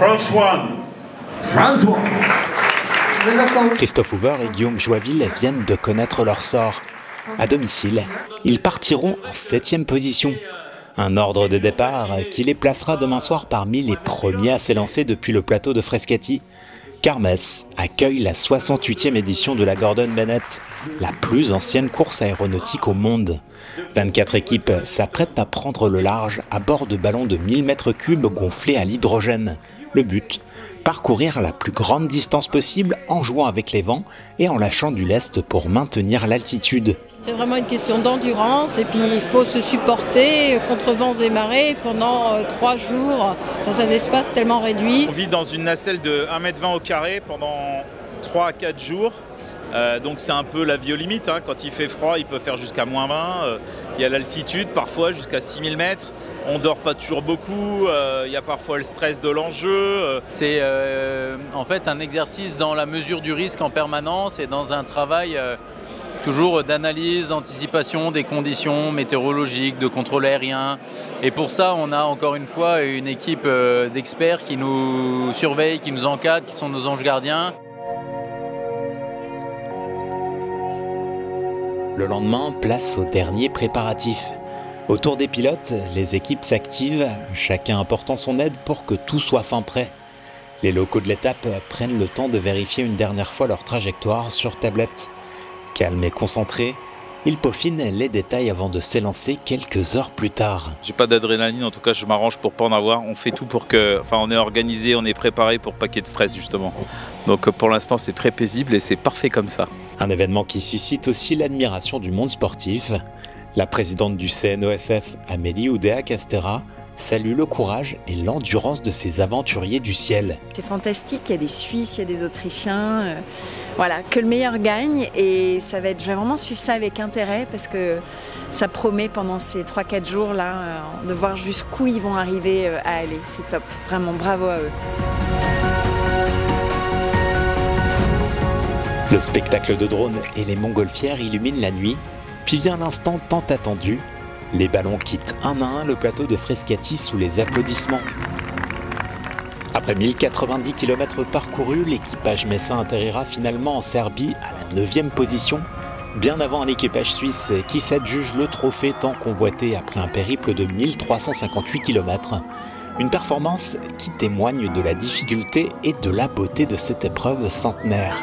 François. Christophe Hoover et Guillaume Joinville viennent de connaître leur sort. À domicile, ils partiront en 7e position. Un ordre de départ qui les placera demain soir parmi les premiers à s'élancer depuis le plateau de Frascati. Car Metz accueille la 68e édition de la Gordon Bennett, la plus ancienne course aéronautique au monde. 24 équipes s'apprêtent à prendre le large à bord de ballons de 1000 m3 gonflés à l'hydrogène. Le but, parcourir la plus grande distance possible en jouant avec les vents et en lâchant du lest pour maintenir l'altitude. C'est vraiment une question d'endurance et puis il faut se supporter contre vents et marées pendant 3 jours dans un espace tellement réduit. On vit dans une nacelle de 1,20 m au carré pendant 3 à 4 jours. Donc c'est un peu la vie aux limites, hein. Quand il fait froid, il peut faire jusqu'à -20. Il y a l'altitude, parfois jusqu'à 6000 mètres. On dort pas toujours beaucoup, il y a parfois le stress de l'enjeu. C'est en fait un exercice dans la mesure du risque en permanence et dans un travail toujours d'analyse, d'anticipation des conditions météorologiques, de contrôle aérien. Et pour ça, on a encore une fois une équipe d'experts qui nous surveillent, qui nous encadrent, qui sont nos anges gardiens. Le lendemain, place au dernier préparatif. Autour des pilotes, les équipes s'activent, chacun apportant son aide pour que tout soit fin prêt. Les locaux de l'étape prennent le temps de vérifier une dernière fois leur trajectoire sur tablette. Calmes et concentrés, ils peaufinent les détails avant de s'élancer quelques heures plus tard. J'ai pas d'adrénaline, en tout cas je m'arrange pour pas en avoir. On fait tout pour que, on est organisé, on est préparé pour pas qu'il y ait de stress justement. Donc pour l'instant c'est très paisible et c'est parfait comme ça. Un événement qui suscite aussi l'admiration du monde sportif. La présidente du CNOSF, Amélie Oudéa-Castéra, salue le courage et l'endurance de ces aventuriers du ciel. C'est fantastique, il y a des Suisses, il y a des Autrichiens, voilà, que le meilleur gagne et ça va être, je vais vraiment suivre ça avec intérêt parce que ça promet pendant ces 3-4 jours là de voir jusqu'où ils vont arriver à aller, c'est top, vraiment bravo à eux. Le spectacle de drones et les montgolfières illuminent la nuit, puis vient l'instant tant attendu. Les ballons quittent un à un le plateau de Frascati sous les applaudissements. Après 1090 km parcourus, l'équipage messin atterrira finalement en Serbie à la 9e position, bien avant un équipage suisse qui s'adjuge le trophée tant convoité après un périple de 1358 km. Une performance qui témoigne de la difficulté et de la beauté de cette épreuve centenaire.